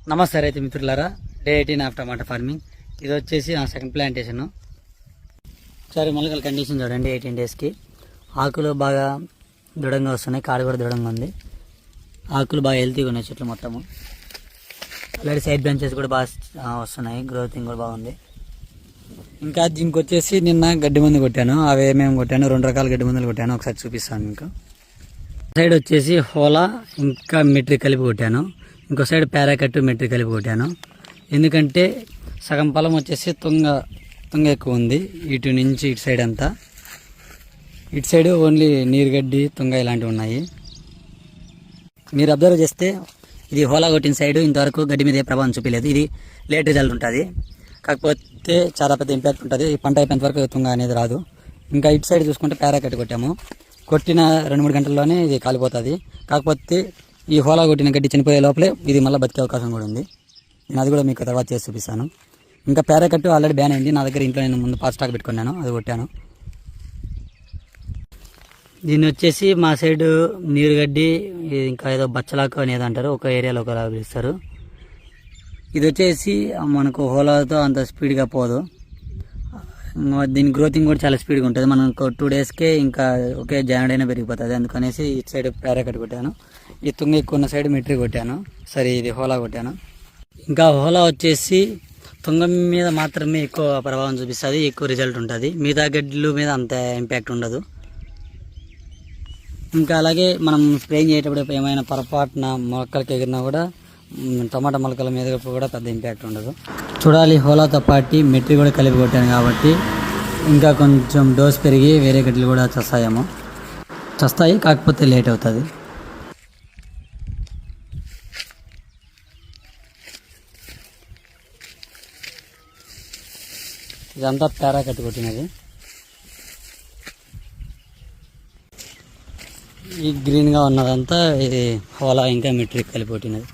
నమస్తే రైతు మిత్రులారా, డే 18 ఆఫ్ టమాటా ఫార్మింగ్. ఇది వచ్చేసి నా సెకండ్ ప్లాంటేషన్. ఒకసారి మొలకల కండిషన్ చూడండి. 18 డేస్కి ఆకులు బాగా దృఢంగా వస్తున్నాయి, కాడు కూడా దృఢంగా ఉంది. ఆకులు బాగా హెల్తీగా ఉన్నాయి చెట్లు మొత్తము. ఆల్రెడీ సైడ్ బ్రాంచెస్ కూడా బాగా వస్తున్నాయి, గ్రోతింగ్ కూడా బాగుంది. ఇంకా దీనికి వచ్చేసి నిన్న గడ్డి మందు కొట్టాను. అవి ఏమేమి కొట్టాను, 2 రకాల గడ్డి మందులు కొట్టాను, ఒకసారి చూపిస్తాను మీకు. సైడ్ వచ్చేసి హోలా ఇంకా మెట్రిక్ కలిపి కొట్టాను. ఇంకో సైడ్ పారాకట్ మెట్రిక్ కలిపి కొట్టాను. ఎందుకంటే సగం పొలం వచ్చేసి తుంగ ఎక్కువ ఉంది, ఇటు నుంచి ఇటు సైడ్ అంతా. ఇటు సైడ్ ఓన్లీ నీరుగడ్డి, తుంగ ఇలాంటివి ఉన్నాయి. మీరు అబ్జర్వ్ చేస్తే ఇది హోలా కొట్టిన సైడ్ ఇంతవరకు గడ్డి మీద ఏ ప్రభావం చూపించలేదు. ఇది లేట్ రిజల్ట్ ఉంటుంది, కాకపోతే చాలా పెద్ద ఇంపాక్ట్ ఉంటుంది. ఈ పంట అయిపోయినంత వరకు తుంగ అనేది రాదు. ఇంకా ఇటు సైడ్ చూసుకుంటే పారాకట్ కొట్టాము. కొట్టిన 2-3 గంటల్లోనే ఇది కాలిపోతుంది. కాకపోతే ఈ హోలా కొట్టిన గడ్డి చనిపోయే లోపలే ఇది మళ్ళీ బతికే అవకాశం కూడా ఉంది. నేను అది కూడా మీకు తర్వాత చేసి చూపిస్తాను. ఇంకా పారాకట్ ఆల్రెడీ బ్యాన్ అయింది నా దగ్గర. ఇంట్లో నేను ముందు పాస్ స్టాక్ పెట్టుకున్నాను, అది కొట్టాను. దీన్ని వచ్చేసి మా సైడు నీరుగడ్డి, ఇంకా ఏదో బచ్చలాకు అనేది అంటారు, ఒక ఏరియాలో ఒకలా పిలుస్తారు. ఇది వచ్చేసి మనకు హోలాతో అంత స్పీడ్గా పోదు. దీని గ్రోతింగ్ కూడా చాలా స్పీడ్గా ఉంటుంది. మనకు 2 డేస్కే ఇంకా ఒకే జాయింట్ అయినా పెరిగిపోతుంది. అందుకనేసి ఇటు సైడ్ పారాకట్ కొట్టాను. ఈ తుంగ ఎక్కువ ఉన్న సైడ్ మెట్రిక్ కొట్టాను. సరే, ఇది హోలా కొట్టాను. ఇంకా హోలా వచ్చేసి తుంగ మీద మాత్రమే ఎక్కువ ప్రభావం చూపిస్తుంది, ఎక్కువ రిజల్ట్ ఉంటుంది. మిగతా గడ్డల మీద అంత ఇంపాక్ట్ ఉండదు. ఇంకా అలాగే మనం స్ప్రేయింగ్ చేసేటప్పుడు ఏమైనా పొరపాటున మొలకలకి ఎగిరినా కూడా టమాటా మొలకల మీద కూడా పెద్ద ఇంపాక్ట్ ఉండదు. చూడాలి, హోలాతో పాటు మెట్రిక్ కూడా కలిపి కొట్టాను కాబట్టి ఇంకా కొంచెం డోస్ పెరిగి వేరే గడ్డలు కూడా చస్తాయి, కాకపోతే లేట్ అవుతుంది. ఇదంతా పారాకట్ కొట్టినది. ఈ గ్రీన్గా ఉన్నదంతా ఇది హోలా ఇంకా మెట్రిక్ కలిపి కొట్టినది.